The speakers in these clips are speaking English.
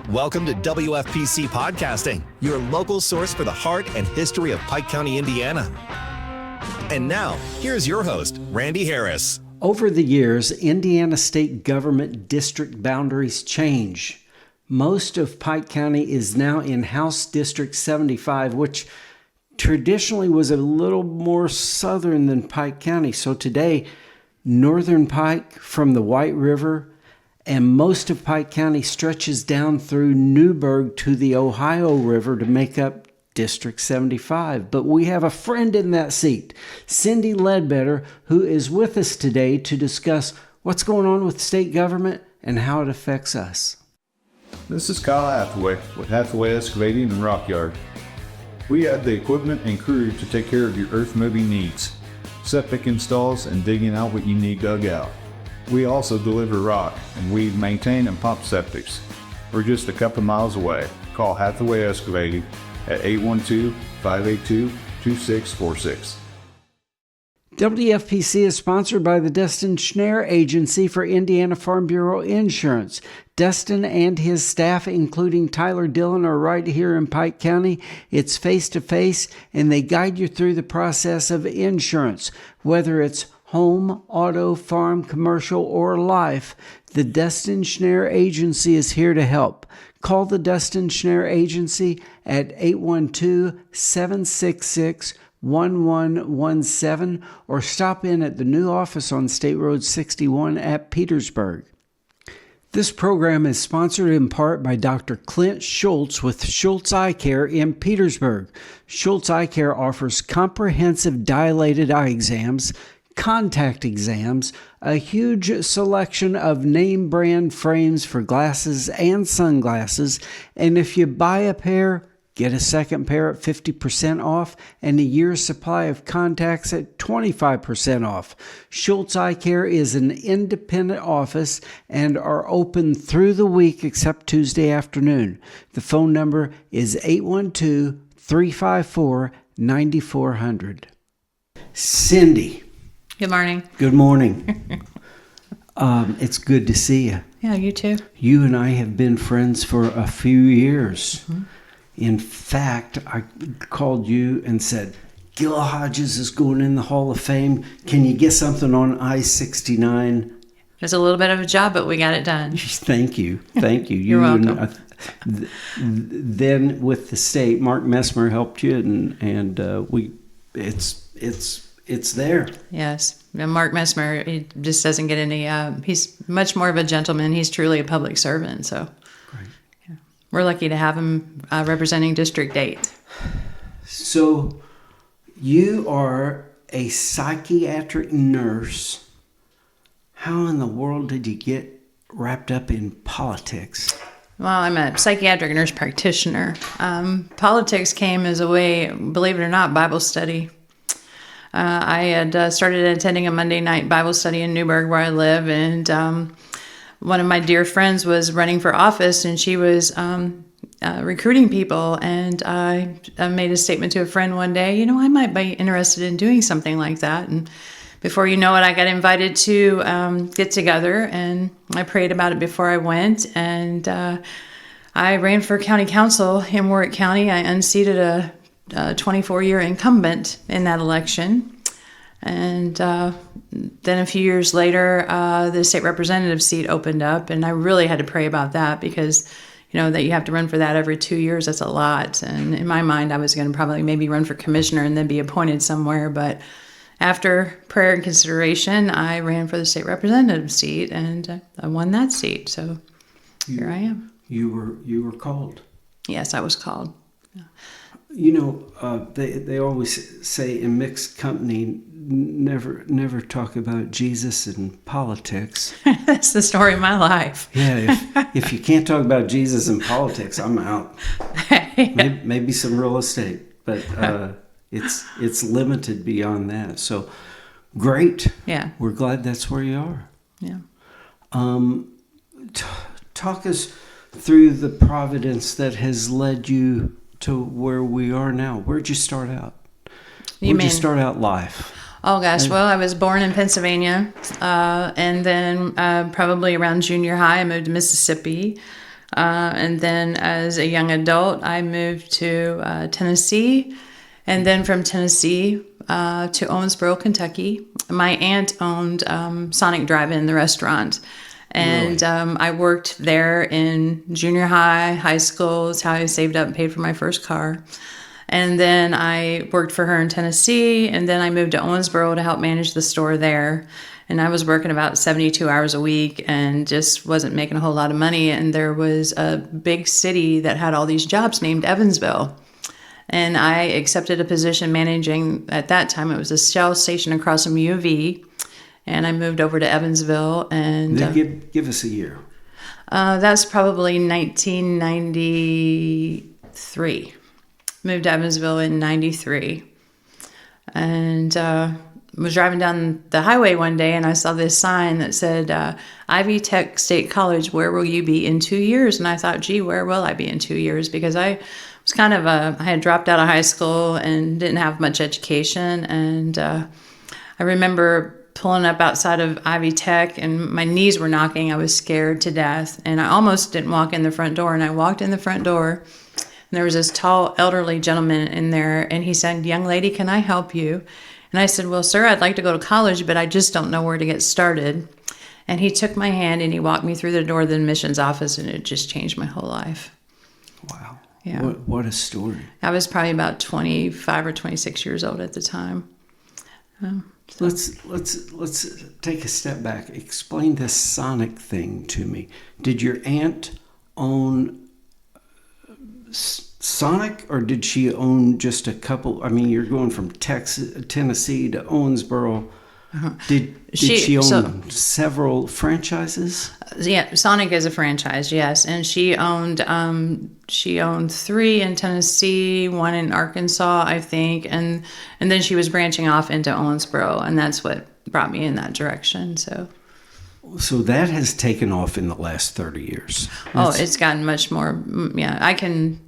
Welcome to WFPC Podcasting, your local source for the heart and history of Pike County, Indiana. And now, here's your host, Randy Harris. Over the years, Indiana state government district boundaries change. Most of Pike County is now in House District 75, which traditionally was a little more southern than Pike County. So today, northern Pike from the White River and most of Pike County stretches down through Newburgh to the Ohio River to make up District 75. But we have a friend in that seat, Cindy Ledbetter, who is with us today to discuss what's going on with state government and how it affects us. This is Kyle Hathaway with Hathaway Excavating and Rock Yard. We have the equipment and crew to take care of your earth moving needs, septic installs, and digging out what you need dug out. We also deliver rock, and we maintain and pump septics. We're just a couple miles away. Call Hathaway Excavating at 812-582-2646. WFPC is sponsored by the Dustin Schnare Agency for Indiana Farm Bureau Insurance. Dustin and his staff, including Tyler Dillon, are right here in Pike County. It's face-to-face, and they guide you through the process of insurance, whether it's home, auto, farm, commercial, or life. The Dustin Schnare Agency is here to help. Call the Dustin Schnare Agency at 812-766-1117 or stop in at the new office on State Road 61 at Petersburg. This program is sponsored in part by Dr. Clint Schultz with Schultz Eye Care in Petersburg. Schultz Eye Care offers comprehensive dilated eye exams, contact exams, a huge selection of name brand frames for glasses and sunglasses, and if you buy a pair, get a second pair at 50% off and a year's supply of contacts at 25% off. Schultz Eye Care is an independent office and are open through the week except Tuesday afternoon. The phone number is 812-354-9400. Cindy. Good morning. Good morning. It's good to see you. Yeah, you too. You and I have been friends for a few years. Mm-hmm. In fact, I called you and said, Gil Hodges is going in the Hall of Fame. Can you get something on I-69? It was a little bit of a job, but we got it done. Thank you. Thank you. You're welcome. Then with the state, Mark Messmer helped you, and it's there. Yes. And Mark Messmer, he just doesn't get any, he's much more of a gentleman. He's truly a public servant. So Great. Yeah. We're lucky to have him representing District 8. So you are a psychiatric nurse. How in the world did you get wrapped up in politics? Well, I'm a psychiatric nurse practitioner. Politics came as a way, believe it or not, Bible study. I had started attending a Monday night Bible study in Newburgh where I live, and one of my dear friends was running for office, and she was recruiting people, and I made a statement to a friend one day, I might be interested in doing something like that, and before you know it, I got invited to get together, and I prayed about it before I went, and I ran for county council in Warwick County. I unseated a 24-year incumbent in that election. And then a few years later, the state representative seat opened up, and I really had to pray about that because, that you have to run for that every 2 years. That's a lot. And in my mind, I was going to probably maybe run for commissioner and then be appointed somewhere. But after prayer and consideration, I ran for the state representative seat, and I won that seat. So here I am. You were called. Yes, I was called. Yeah. They always say in mixed company, never talk about Jesus and politics. That's the story of my life. Yeah, if you can't talk about Jesus and politics, I'm out. Yeah. Maybe some real estate, but it's limited beyond that. So great. Yeah, we're glad that's where you are. Yeah. Talk us through the providence that has led you to where we are now. Where'd you start out? Where'd you start out life? Oh, gosh. Well, I was born in Pennsylvania, and then probably around junior high, I moved to Mississippi. And then as a young adult, I moved to Tennessee. And then from Tennessee to Owensboro, Kentucky. My aunt owned Sonic Drive-In, the restaurant. And I worked there in junior high, high school. It's how I saved up and paid for my first car. And then I worked for her in Tennessee. And then I moved to Owensboro to help manage the store there. And I was working about 72 hours a week and just wasn't making a whole lot of money. And there was a big city that had all these jobs named Evansville. And I accepted a position managing, at that time, it was a Shell station across from U of E. And I moved over to Evansville. And give us a year. That's probably 1993. Moved to Evansville in 93. And was driving down the highway one day, and I saw this sign that said, Ivy Tech State College, where will you be in 2 years? And I thought, gee, where will I be in 2 years? Because I was I had dropped out of high school and didn't have much education. And I remember pulling up outside of Ivy Tech, and my knees were knocking. I was scared to death, and I almost didn't walk in the front door. And I walked in the front door, and there was this tall, elderly gentleman in there, and he said, "Young lady, can I help you?" And I said, "Well, sir, I'd like to go to college, but I just don't know where to get started." And he took my hand and he walked me through the door of the admissions office, and it just changed my whole life. Wow. Yeah. What a story. I was probably about 25 or 26 years old at the time. Let's take a step back. Explain this Sonic thing to me. Did your aunt own Sonic, or did she own just a couple? I mean, you're going from Tennessee to Owensboro. Did she own several franchises? Yeah, Sonic is a franchise, yes, and she owned 3 in Tennessee, 1 in Arkansas, I think, and then she was branching off into Owensboro, and that's what brought me in that direction. So that has taken off in the last 30 years. It's gotten much more. Yeah, I can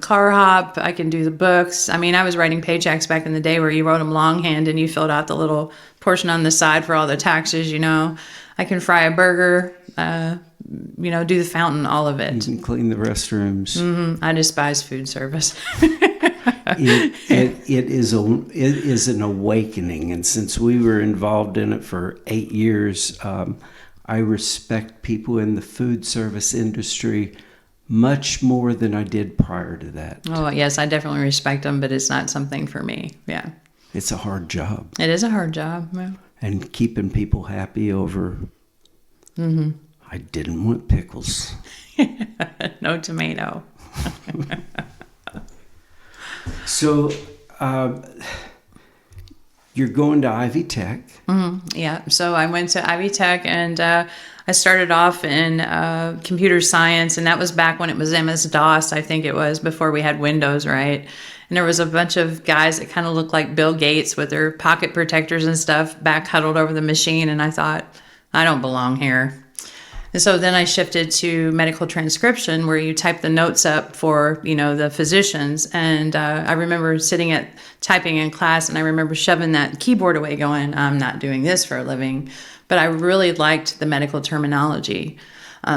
car hop. I can do the books. I mean, I was writing paychecks back in the day where you wrote them longhand and you filled out the little portion on the side for all the taxes, I can fry a burger, do the fountain, all of it. You can clean the restrooms. Mm-hmm. I despise food service. It is an awakening. And since we were involved in it for 8 years, I respect people in the food service industry much more than I did prior to that. Oh, yes, I definitely respect them, but it's not something for me. Yeah. It's a hard job. It is a hard job. Yeah. And keeping people happy over, I didn't want pickles. No tomato. So, you're going to Ivy Tech. Yeah, so I went to Ivy Tech, and I started off in computer science, and that was back when it was MS-DOS, I think it was, before we had Windows, right? And there was a bunch of guys that kind of looked like Bill Gates with their pocket protectors and stuff back huddled over the machine, and I thought, I don't belong here. And so then I shifted to medical transcription, where you type the notes up for, the physicians. And I remember typing in class, and I remember shoving that keyboard away going, I'm not doing this for a living. But I really liked the medical terminology.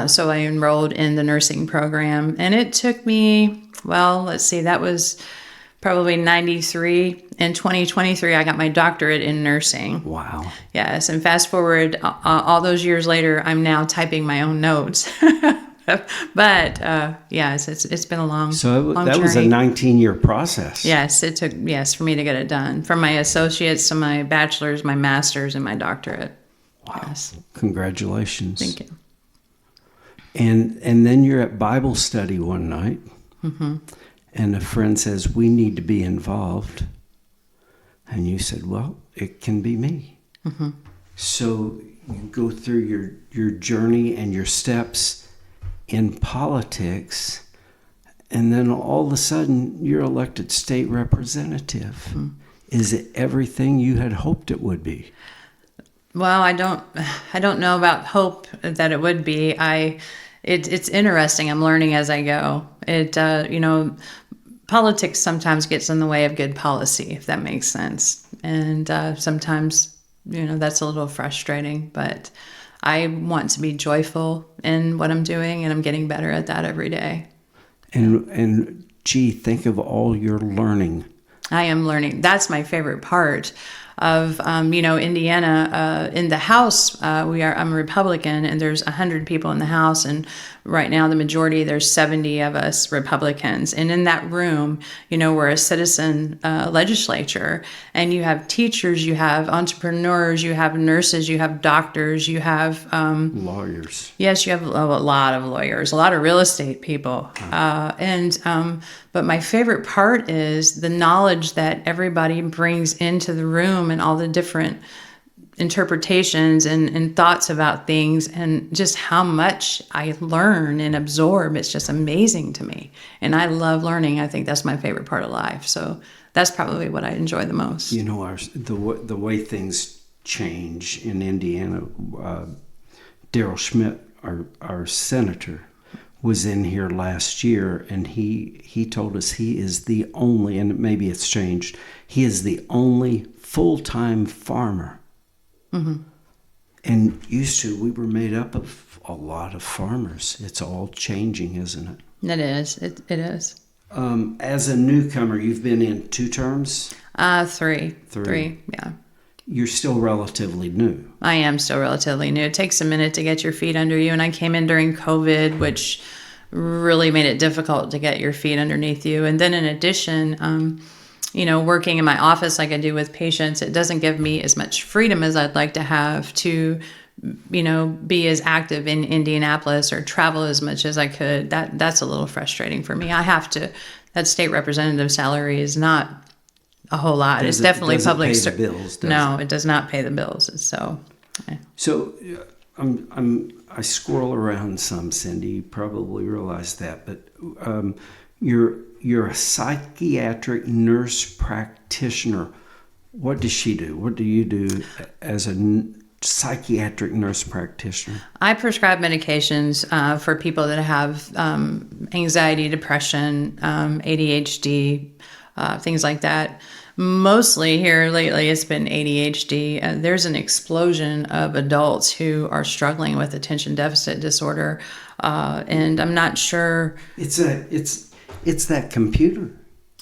So I enrolled in the nursing program. And it took me, that was probably 93. In 2023, I got my doctorate in nursing. Wow. Yes, and fast forward all those years later, I'm now typing my own notes. But yes, it's been a long long that journey. was a 19-year process. Yes, it took for me to get it done, from my associates to my bachelor's, my master's, and my doctorate. Wow. Yes. Congratulations. Thank you. And then you're at Bible study one night, and a friend says, we need to be involved. And you said, well, it can be me. So you go through your journey and your steps in politics, and then all of a sudden you're elected state representative. Is it everything you had hoped it would be? Well, I don't know about hope that it would be. It's interesting. I'm learning as I go. Politics sometimes gets in the way of good policy, if that makes sense. And sometimes, that's a little frustrating. But I want to be joyful in what I'm doing, and I'm getting better at that every day. And gee, think of all your learning. I am learning. That's my favorite part of, Indiana. In the House, I'm a Republican, and there's 100 people in the House, and right now the majority, there's 70 of us Republicans. And in that room, we're a citizen legislature, and you have teachers, you have entrepreneurs, you have nurses, you have doctors, you have lawyers. Yes, you have a lot of lawyers, a lot of real estate people. But my favorite part is the knowledge that everybody brings into the room and all the different interpretations and thoughts about things, and just how much I learn and absorb. It's just amazing to me. And I love learning. I think that's my favorite part of life. So that's probably what I enjoy the most. The way things change in Indiana, Daryl Schmidt, our senator, was in here last year, and he told us he is the only, and maybe it's changed, he is the only full-time farmer. Mm-hmm. And used to, we were made up of a lot of farmers. It's all changing, isn't it? It is. It is. As a newcomer, you've been in 2 terms? Three, yeah. You're still relatively new. I am still relatively new. It takes a minute to get your feet under you. And I came in during COVID, which really made it difficult to get your feet underneath you. And then in addition, working in my office like I do with patients, it doesn't give me as much freedom as I'd like to have to, be as active in Indianapolis or travel as much as I could. That's a little frustrating for me. That state representative salary is not a whole lot. It's definitely public. Pay the bills, no, it does not pay the bills. So I squirrel around some, Cindy. You probably realize that, but you're a psychiatric nurse practitioner. What does she do? What do you do as a psychiatric nurse practitioner? I prescribe medications for people that have anxiety, depression, ADHD, things like that. Mostly here lately, it's been ADHD. There's an explosion of adults who are struggling with attention deficit disorder, and I'm not sure. It's that computer.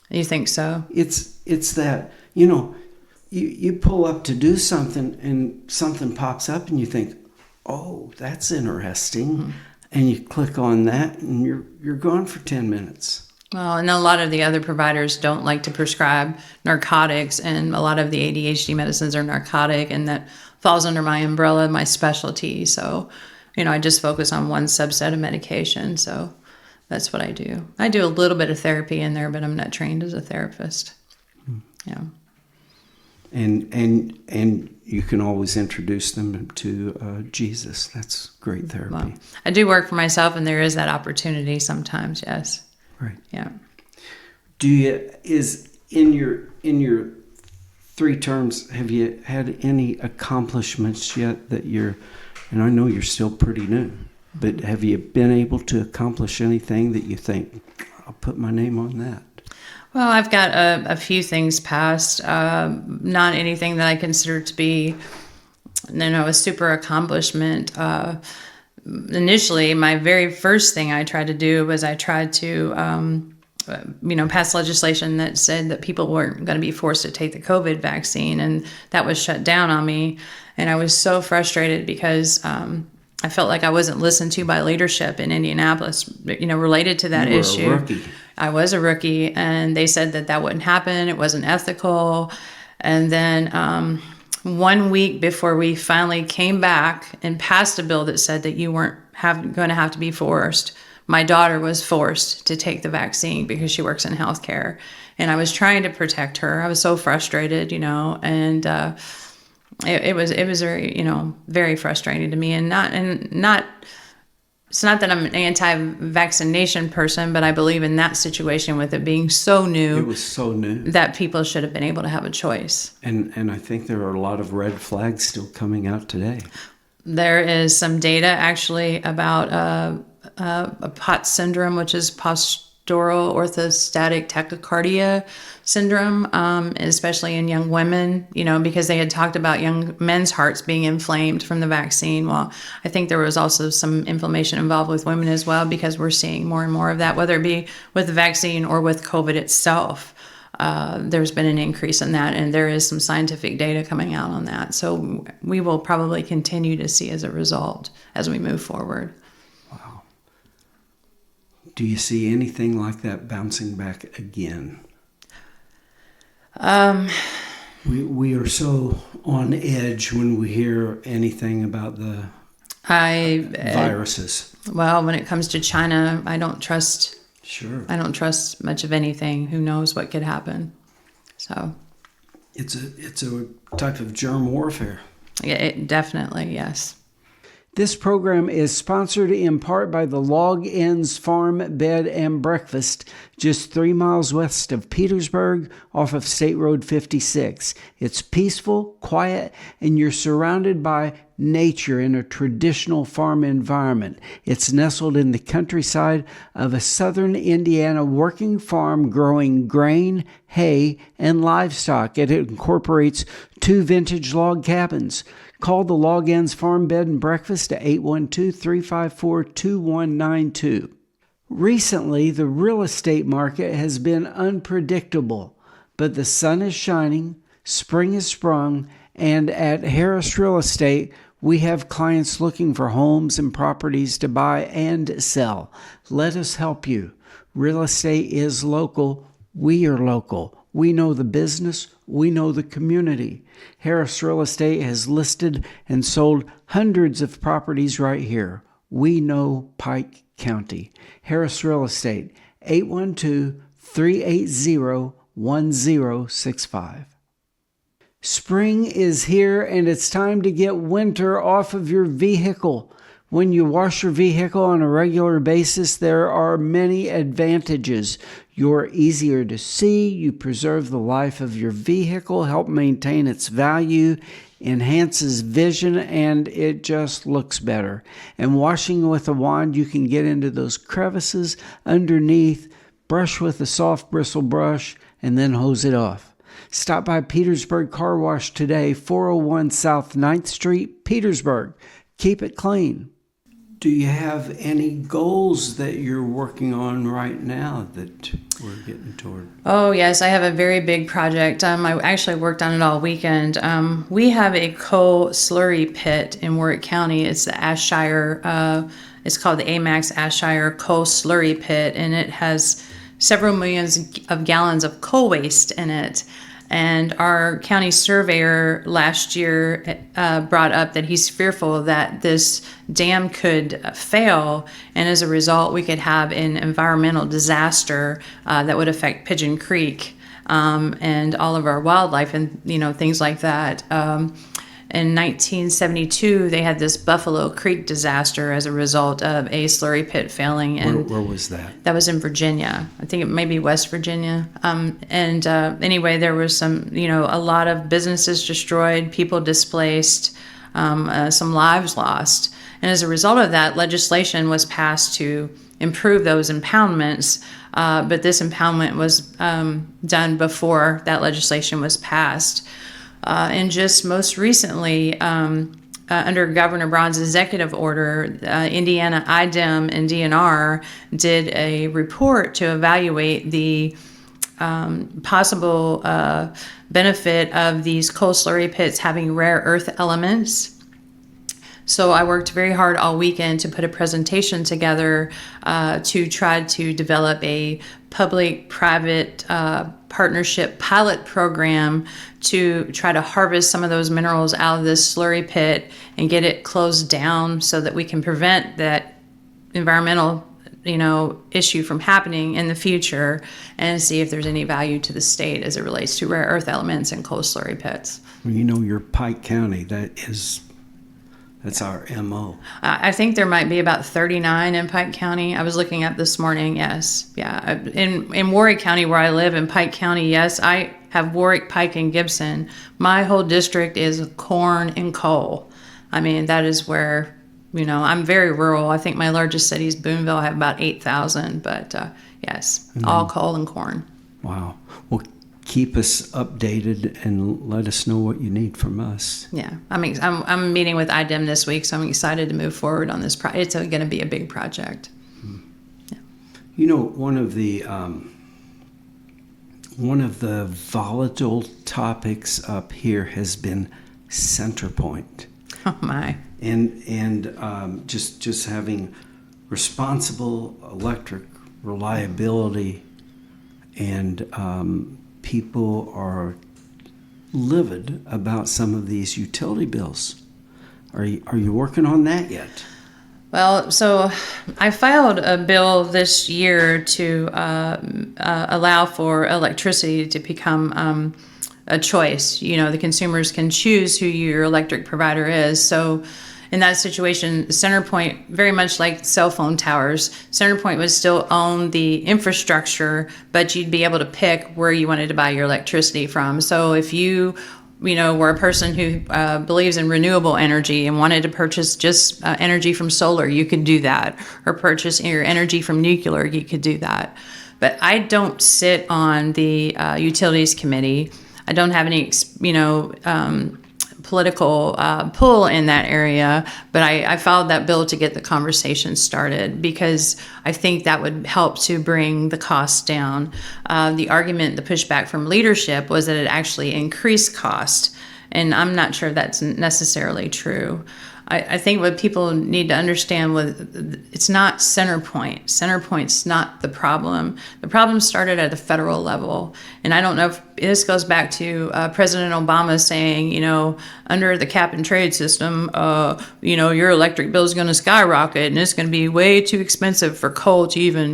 You think so? It's that, you pull up to do something and something pops up and you think, oh, that's interesting, mm-hmm. and you click on that and you're gone for 10 minutes. Well, and a lot of the other providers don't like to prescribe narcotics, and a lot of the ADHD medicines are narcotic, and that falls under my umbrella, my specialty. So, I just focus on one subset of medication. So that's what I do. I do a little bit of therapy in there, but I'm not trained as a therapist. Yeah. And you can always introduce them to Jesus. That's great therapy. Well, I do work for myself, and there is that opportunity sometimes. Yes. Right. Yeah. Is in your 3 terms, have you had any accomplishments yet that and I know you're still pretty new, but have you been able to accomplish anything that you think, I'll put my name on that? Well, I've got a few things passed, not anything that I consider to be, a super accomplishment. Initially, my very first thing I tried to do was I tried to, pass legislation that said that people weren't going to be forced to take the COVID vaccine, and that was shut down on me. And I was so frustrated because I felt like I wasn't listened to by leadership in Indianapolis, related to that issue. You were a rookie. I was a rookie, and they said that wouldn't happen. It wasn't ethical. And then 1 week before we finally came back and passed a bill that said that you weren't going to have to be forced, my daughter was forced to take the vaccine because she works in healthcare. And I was trying to protect her. I was so frustrated, and it was very, very frustrating to me. It's not that I'm an anti-vaccination person, but I believe in that situation with it being so new. It was so new. That people should have been able to have a choice. And I think there are a lot of red flags still coming out today. There is some data actually about a POTS syndrome, which is postural orthostatic tachycardia syndrome, especially in young women, because they had talked about young men's hearts being inflamed from the vaccine. Well, I think there was also some inflammation involved with women as well, because we're seeing more and more of that, whether it be with the vaccine or with COVID itself. There's been an increase in that, and there is some scientific data coming out on that. So we will probably continue to see as a result as we move forward. Wow. Do you see anything like that bouncing back again? We are so on edge when we hear anything about the viruses. Well, when it comes to China, I don't trust. Sure. I don't trust much of anything. Who knows what could happen? So it's a type of germ warfare. Yeah, definitely, yes. This program is sponsored in part by the Log Inns Farm, Bed, and Breakfast, just 3 miles west of Petersburg off of State Road 56. It's peaceful, quiet, and you're surrounded by nature in a traditional farm environment. It's nestled in the countryside of a southern Indiana working farm growing grain, hay, and livestock. It incorporates 2 vintage log cabins. Call the Log Inns Farm Bed and Breakfast at 812-354-2192. Recently, the real estate market has been unpredictable, but the sun is shining, spring has sprung, and at Harris Real Estate, we have clients looking for homes and properties to buy and sell. Let us help you. Real estate is local. We are local. We know the business. We know the community. Harris Real Estate has listed and sold hundreds of properties right here. We know Pike County. Harris Real Estate, 812-380-1065. Spring is here, and it's time to get winter off of your vehicle. When you wash your vehicle on a regular basis, there are many advantages. You're easier to see, you preserve the life of your vehicle, help maintain its value, enhances vision, and it just looks better. And washing with a wand, you can get into those crevices underneath, brush with a soft bristle brush, and then hose it off. Stop by Petersburg Car Wash today, 401 South 9th Street, Petersburg. Keep it clean. Do you have any goals that you're working on right now that we're getting toward? Oh, yes. I have a very big project. I actually worked on it all weekend. We have a coal slurry pit in Warwick County. It's the Ashire, it's called the AMAX Ashire Coal Slurry Pit, and it has several millions of gallons of coal waste in it. And our county surveyor last year brought up that he's fearful that this dam could fail, and as a result, we could have an environmental disaster that would affect Pigeon Creek and all of our wildlife and things like that. In 1972, they had this Buffalo Creek disaster as a result of a slurry pit failing. And where was that? That was in Virginia. I think it may be West Virginia. Anyway, there was some, a lot of businesses destroyed, people displaced, some lives lost. And as a result of that, legislation was passed to improve those impoundments. But this impoundment was done before that legislation was passed. And just most recently, under Governor Braun's executive order, Indiana IDEM and DNR did a report to evaluate the possible benefit of these coal slurry pits having rare earth elements. So I worked very hard all weekend to put a presentation together to try to develop a public-private partnership pilot program to try to harvest some of those minerals out of this slurry pit and get it closed down so that we can prevent that environmental issue from happening in the future, and see if there's any value to the state as it relates to rare earth elements and coal slurry pits. Well, you're Pike County. That's our MO. I think there might be about 39 in Pike County. I was looking up this morning. Yes. Yeah. In Warwick County, where I live, in Pike County, yes, I have Warwick, Pike, and Gibson. My whole district is corn and coal. I mean, that is where, I'm very rural. I think my largest city is Boonville. I have about 8,000. But, Yes, all coal and corn. Wow. Well, keep us updated and let us know what you need from us. Yeah, I'm meeting with IDEM this week, so I'm excited to move forward on this project. It's going to be a big project. Yeah. You know, one of the volatile topics up here has been Centerpoint. Oh my! And just having responsible electric reliability, and people are livid about some of these utility bills. Are you working on that yet? Well, so I filed a bill this year to allow for electricity to become a choice. You know, the consumers can choose who your electric provider is. So in that situation, CenterPoint, very much like cell phone towers, CenterPoint would still own the infrastructure, but you'd be able to pick where you wanted to buy your electricity from. So if you were a person who believes in renewable energy and wanted to purchase just energy from solar, you could do that. Or purchase your energy from nuclear, you could do that. But I don't sit on the utilities committee. I don't have any, political pull in that area, but I filed that bill to get the conversation started because I think that would help to bring the costs down. The argument, the pushback from leadership was that it actually increased cost, and I'm not sure that's necessarily true. I think what people need to understand was it's not Centerpoint. Centerpoint's not the problem. The problem started at the federal level. And I don't know if this goes back to President Obama saying, under the cap and trade system, your electric bill is going to skyrocket and it's going to be way too expensive for coal to even,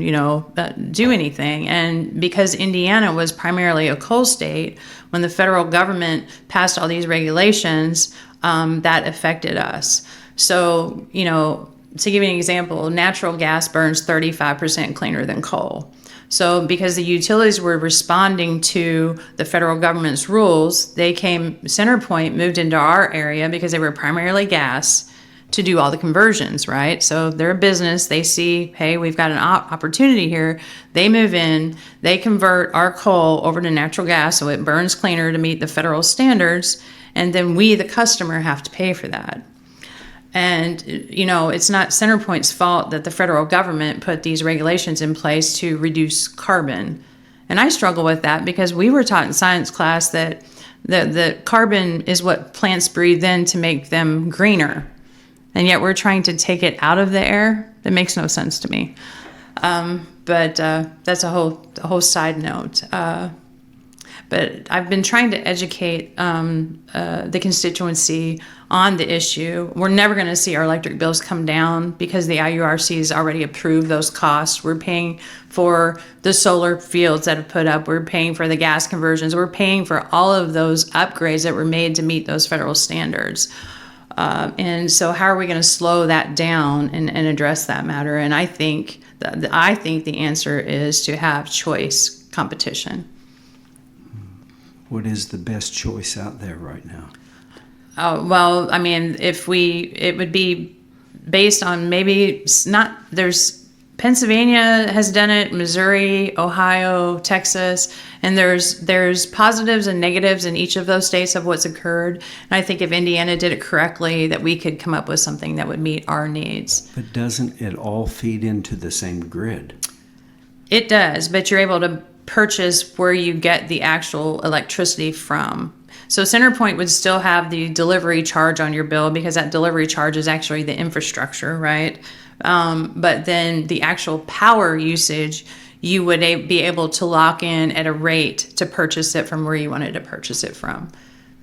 do anything. And because Indiana was primarily a coal state, when the federal government passed all these regulations, that affected us. So, to give you an example, natural gas burns 35% cleaner than coal. So because the utilities were responding to the federal government's rules, CenterPoint moved into our area because they were primarily gas to do all the conversions, right? So they're a business. They see, hey, we've got an opportunity here. They move in. They convert our coal over to natural gas so it burns cleaner to meet the federal standards. And then we, the customer, have to pay for that. And, it's not CenterPoint's fault that the federal government put these regulations in place to reduce carbon. And I struggle with that because we were taught in science class that the carbon is what plants breathe in to make them greener. And yet we're trying to take it out of the air. That makes no sense to me. But that's a whole side note. But I've been trying to educate the constituency on the issue. We're never going to see our electric bills come down because the IURC has already approved those costs. We're paying for the solar fields that have put up. We're paying for the gas conversions. We're paying for all of those upgrades that were made to meet those federal standards. And so how are we going to slow that down and address that matter? And I think the answer is to have choice competition. What is the best choice out there right now? Well, I mean, it would be based on there's Pennsylvania has done it, Missouri, Ohio, Texas, and there's positives and negatives in each of those states of what's occurred. And I think if Indiana did it correctly, that we could come up with something that would meet our needs. But doesn't it all feed into the same grid? It does, but you're able to purchase where you get the actual electricity from. So CenterPoint would still have the delivery charge on your bill because that delivery charge is actually the infrastructure, right? But then the actual power usage, you would be able to lock in at a rate to purchase it from where you wanted to purchase it from.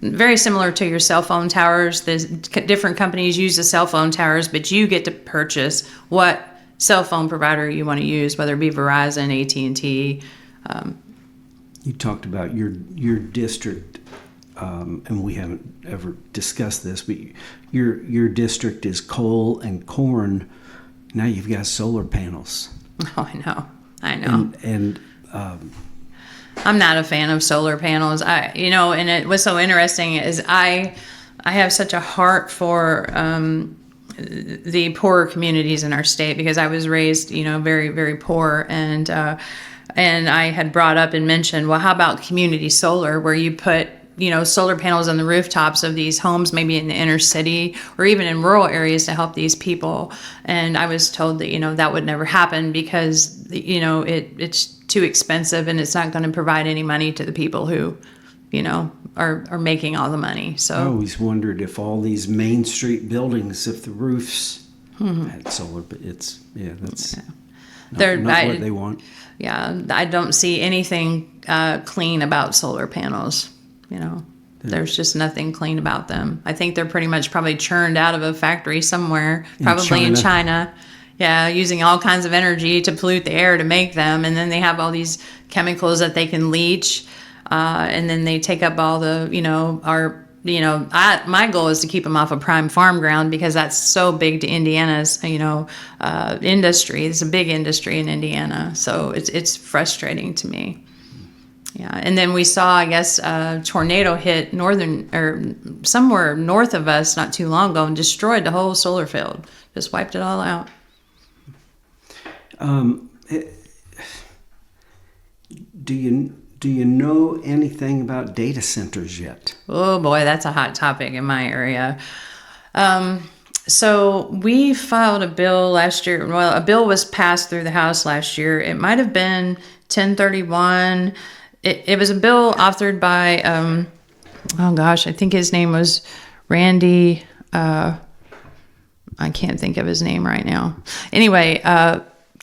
Very similar to your cell phone towers. There's different companies use the cell phone towers, but you get to purchase what cell phone provider you want to use, whether it be Verizon, AT&T. You talked about your district, and we haven't ever discussed this, but your district is coal and corn. Now you've got solar panels. Oh, I know. And I'm not a fan of solar panels. And it was so interesting is I have such a heart for the poorer communities in our state, because I was raised, very, very poor. And I had brought up and mentioned, well, how about community solar, where you put, solar panels on the rooftops of these homes, maybe in the inner city or even in rural areas to help these people. And I was told that, that would never happen because, it's too expensive and it's not going to provide any money to the people who, are making all the money. So I always wondered if all these Main Street buildings, if the roofs had solar, but that's not what they want. Yeah, I don't see anything clean about solar panels. There's just nothing clean about them. I think they're pretty much probably churned out of a factory somewhere, probably in China. Yeah, using all kinds of energy to pollute the air to make them. And then they have all these chemicals that they can leach. And then they take up all the, my goal is to keep them off of prime farm ground because that's so big to Indiana's, industry. It's a big industry in Indiana. So it's frustrating to me. Yeah. And then we saw, I guess, a tornado hit somewhere north of us not too long ago and destroyed the whole solar field. Just wiped it all out. Do you know anything about data centers yet? Oh boy, that's a hot topic in my area. So we filed a bill last year. Well, a bill was passed through the House last year. It might have been 1031. It was a bill authored by, I think his name was Randy. I can't think of his name right now. Anyway,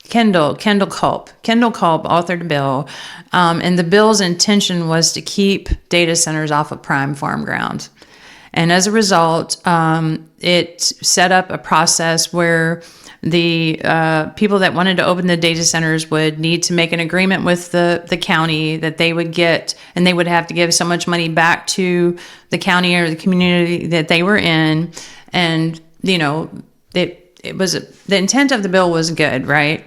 Kendall Culp. Kendall Culp authored a bill, and the bill's intention was to keep data centers off of prime farm ground. And as a result, it set up a process where the people that wanted to open the data centers would need to make an agreement with the county that they would get, and they would have to give so much money back to the county or the community that they were in. And, it was the intent of the bill was good, right?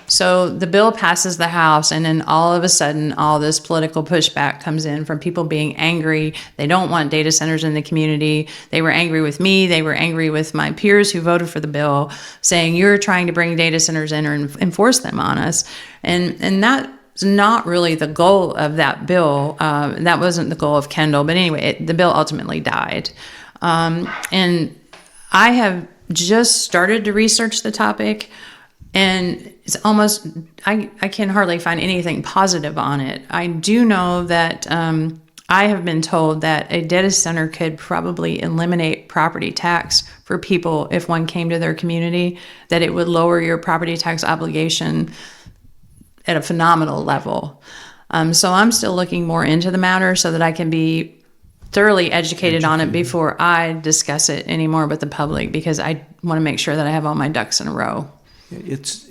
So the bill passes the House, and then all of a sudden, all this political pushback comes in from people being angry. They don't want data centers in the community. They were angry with me. They were angry with my peers who voted for the bill, saying you're trying to bring data centers in or enforce them on us. And that's not really the goal of that bill. That wasn't the goal of Kendall. But anyway, the bill ultimately died. And I have just started to research the topic. And it's almost, I can hardly find anything positive on it. I do know that I have been told that a data center could probably eliminate property tax for people if one came to their community, that it would lower your property tax obligation at a phenomenal level. So I'm still looking more into the matter so that I can be thoroughly educated on it before I discuss it anymore with the public, because I want to make sure that I have all my ducks in a row. It's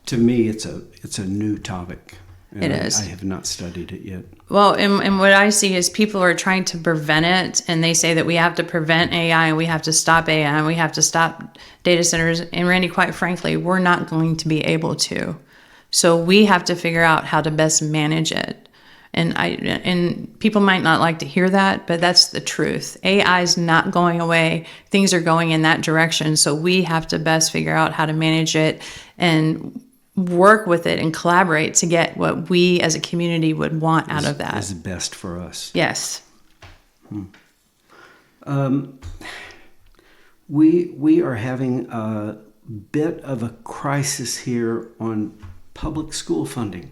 to me, it's a new topic. It is. I have not studied it yet. Well, and what I see is people are trying to prevent it, and they say that we have to prevent AI and we have to stop AI and we have to stop data centers. And Randy, quite frankly, we're not going to be able to. So we have to figure out how to best manage it. And people might not like to hear that, but that's the truth. AI is not going away. Things are going in that direction. So we have to best figure out how to manage it and work with it and collaborate to get what we as a community would want out of that. Is best for us. Yes. We are having a bit of a crisis here on public school funding.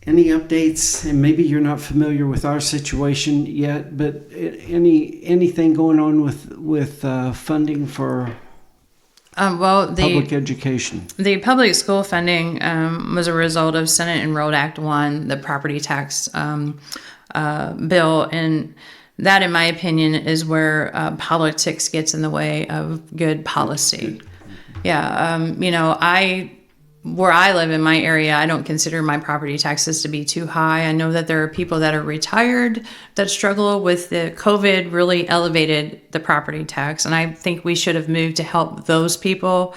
Any updates? And maybe you're not familiar with our situation yet, but anything going on with funding for public education? The public school funding was a result of Senate Enrolled Act 1, the property tax bill, and that, in my opinion, is where politics gets in the way of good policy. Yeah, where I live in my area, I don't consider my property taxes to be too high. I know that there are people that are retired that struggle with the COVID really elevated the property tax. And I think we should have moved to help those people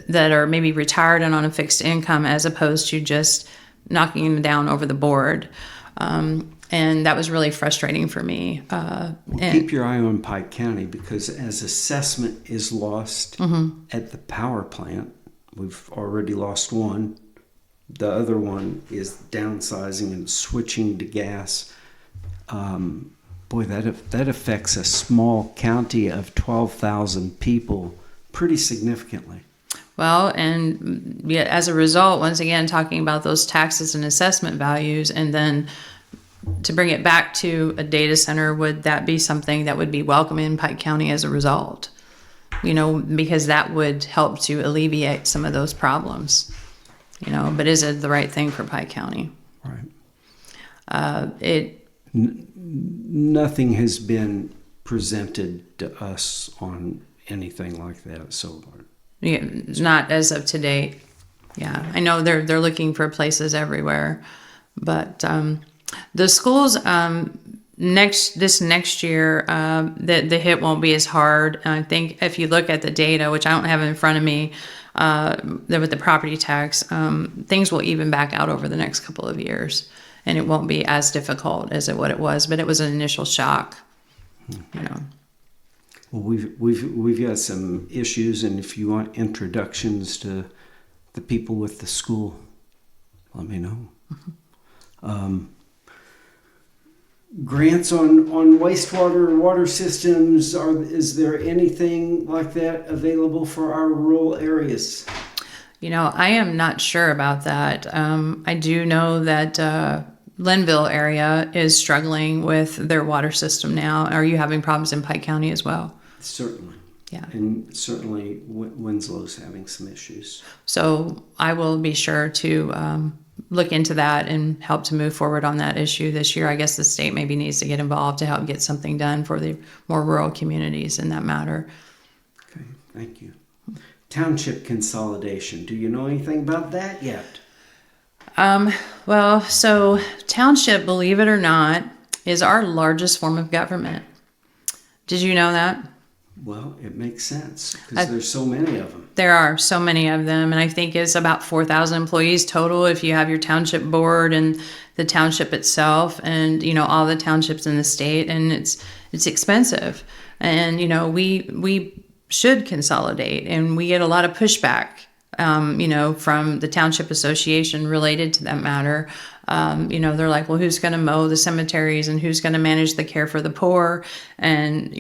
that are maybe retired and on a fixed income as opposed to just knocking them down over the board. And And that was really frustrating for me. Keep your eye on Pike County, because as assessment is lost at the power plant, we've already lost one. The other one is downsizing and switching to gas. That affects a small county of 12,000 people pretty significantly. Well, and as a result, once again, talking about those taxes and assessment values, and then to bring it back to a data center, would that be something that would be welcome in Pike County as a result? Because that would help to alleviate some of those problems. But is it the right thing for Pike County? Right. Nothing has been presented to us on anything like that so far. Yeah, not as of to date. Yeah, I know they're looking for places everywhere, but the schools next year, the hit won't be as hard. I think if you look at the data, which I don't have in front of me, with the property tax, things will even back out over the next couple of years, and it won't be as difficult as what it was. But it was an initial shock, Well, we've got some issues, and if you want introductions to the people with the school, let me know. Grants on wastewater, water systems, is there anything like that available for our rural areas? I am not sure about that. I do know that Linville area is struggling with their water system now. Are you having problems in Pike County as well? Certainly. Yeah. And certainly Winslow's having some issues. So I will be sure to look into that and help to move forward on that issue this year. I guess the state maybe needs to get involved to help get something done for the more rural communities in that matter. Okay, thank you. Township consolidation. Do you know anything about that yet? Well, so township, believe it or not, is our largest form of government. Did you know that? Well, it makes sense because there's so many of them. There are so many of them, and I think it's about 4,000 employees total if you have your township board and the township itself, and all the townships in the state, and it's expensive, and we should consolidate, and we get a lot of pushback, from the township association related to that matter. They're like, well, who's going to mow the cemeteries and who's going to manage the care for the poor? And,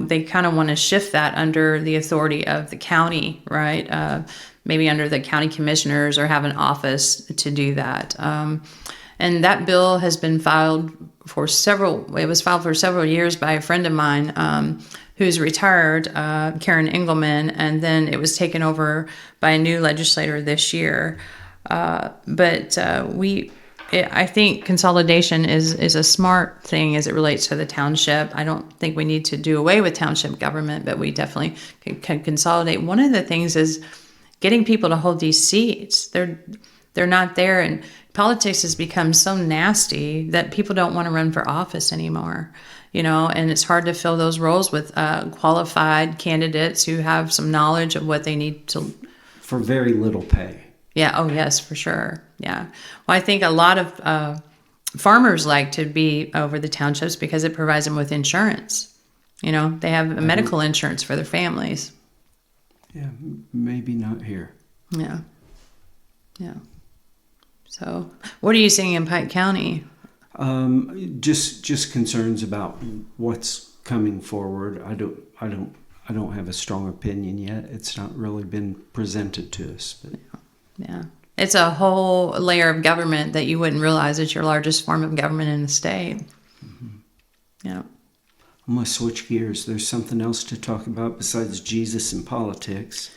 they kind of want to shift that under the authority of the county, right? Maybe under the county commissioners, or have an office to do that. And that bill has been filed for several years by a friend of mine, who's retired, Karen Engelman, and then it was taken over by a new legislator this year. I think consolidation is a smart thing as it relates to the township. I don't think we need to do away with township government, but we definitely can consolidate. One of the things is getting people to hold these seats. They're not there, and politics has become so nasty that people don't want to run for office anymore. And it's hard to fill those roles with qualified candidates who have some knowledge of what they need to. For very little pay. Yeah. Oh, yes, for sure. Yeah. Well, I think a lot of farmers like to be over the townships because it provides them with insurance. They have medical insurance for their families. Yeah, maybe not here. Yeah. Yeah. So, what are you seeing in Pike County? Just concerns about what's coming forward. I don't have a strong opinion yet. It's not really been presented to us. But. Yeah. It's a whole layer of government that you wouldn't realize is your largest form of government in the state. Mm-hmm. Yeah. I'm going to switch gears. There's something else to talk about besides Jesus and politics.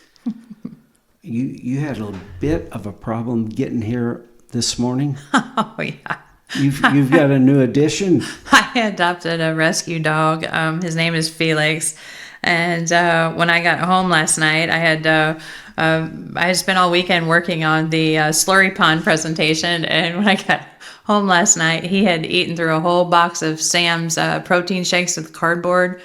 You had a bit of a problem getting here this morning. Oh, yeah. You've got a new addition. I adopted a rescue dog. His name is Felix. And when I got home last night, I had spent all weekend working on the slurry pond presentation. And when I got home last night, he had eaten through a whole box of Sam's protein shakes with cardboard.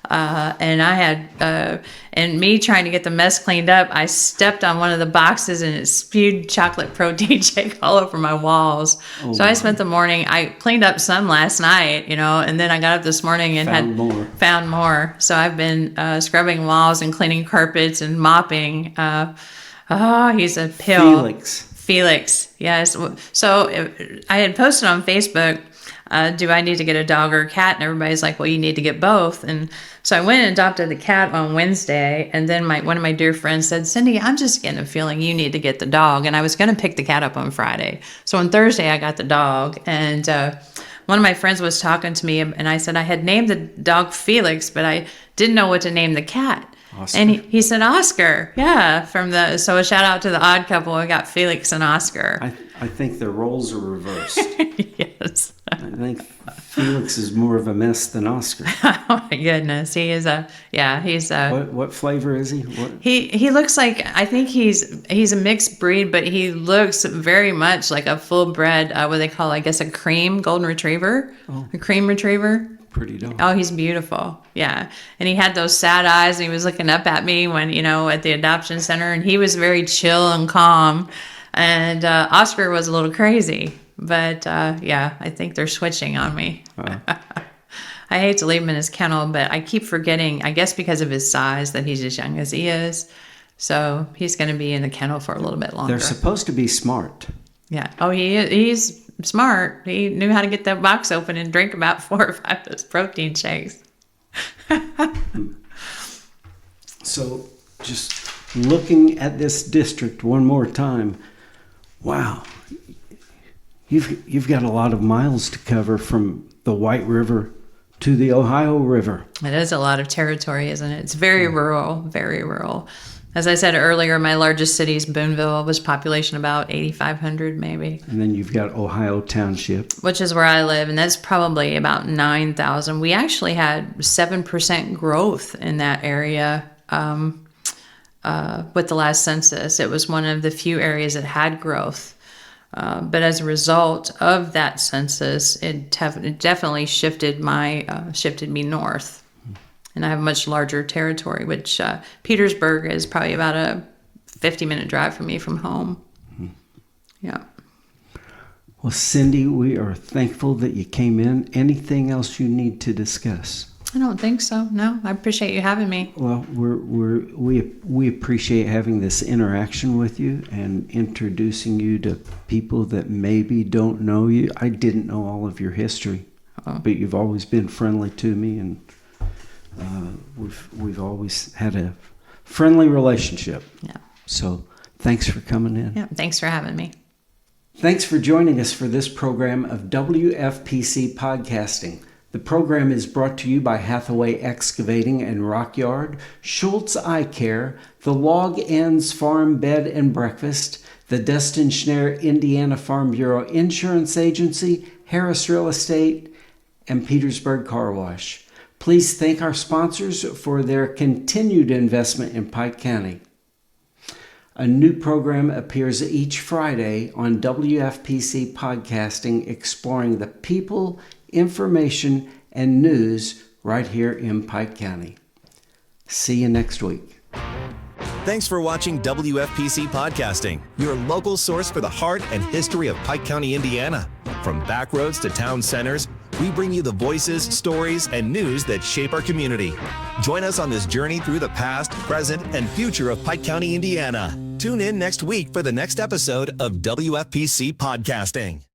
And I had, and me trying to get the mess cleaned up, I stepped on one of the boxes and it spewed chocolate protein shake all over my walls. So I spent the morning, I cleaned up some last night, and then I got up this morning and found more. So I've been scrubbing walls and cleaning carpets and mopping. He's a pill. Felix, yes. So I had posted on Facebook, do I need to get a dog or a cat? And everybody's like, well, you need to get both. And so I went and adopted the cat on Wednesday. And then one of my dear friends said, Cindy, I'm just getting a feeling you need to get the dog. And I was going to pick the cat up on Friday. So on Thursday, I got the dog. And one of my friends was talking to me. And I said I had named the dog Felix, but I didn't know what to name the cat. Oscar. And he said Oscar. Yeah. So a shout out to the Odd Couple. We got Felix and Oscar. I think their roles are reversed. Yes. I think Felix is more of a mess than Oscar. Oh my goodness. He is What flavor is he? What? He looks like, I think he's a mixed breed, but he looks very much like a full bred, what they call, I guess, a cream golden retriever. Oh. A cream retriever. Pretty dog. Oh, he's beautiful. Yeah. And he had those sad eyes and he was looking up at me when, at the adoption center, and he was very chill and calm. And Oscar was a little crazy, but I think they're switching on me. I hate to leave him in his kennel, but I keep forgetting, I guess because of his size, that he's as young as he is. So he's going to be in the kennel for a little bit longer. They're supposed to be smart. Yeah. Oh, he's smart. He knew how to get that box open and drink about 4 or 5 of those protein shakes. So just looking at this district one more time, wow, you've got a lot of miles to cover from the White River to the Ohio River. It is a lot of territory, isn't it? It's very rural, very rural. As I said earlier, my largest city is Boonville, was population about 8,500 maybe. And then you've got Ohio Township, which is where I live, and that's probably about 9,000. We actually had 7% growth in that area with the last census. It was one of the few areas that had growth. But as a result of that census, it definitely shifted me north. And I have a much larger territory, which Petersburg is probably about a 50-minute drive from me from home. Mm-hmm. Yeah. Well, Cindy, we are thankful that you came in. Anything else you need to discuss? I don't think so. No, I appreciate you having me. Well, we appreciate having this interaction with you and introducing you to people that maybe don't know you. I didn't know all of your history, but you've always been friendly to me, and we've always had a friendly relationship. Yeah. So thanks for coming in. Yeah. Thanks for having me. Thanks for joining us for this program of WFPC Podcasting. The program is brought to you by Hathaway Excavating and Rock Yard, Schultz Eye Care, the Log Ends Farm Bed and Breakfast, the Destin Schneer Indiana Farm Bureau Insurance Agency, Harris Real Estate, and Petersburg Car Wash. Please thank our sponsors for their continued investment in Pike County. A new program appears each Friday on WFPC Podcasting, exploring the people, information, and news right here in Pike County. See you next week. Thanks for watching WFPC Podcasting, your local source for the heart and history of Pike County, Indiana. From back roads to town centers, we bring you the voices, stories, and news that shape our community. Join us on this journey through the past, present, and future of Pike County, Indiana. Tune in next week for the next episode of WFPC Podcasting.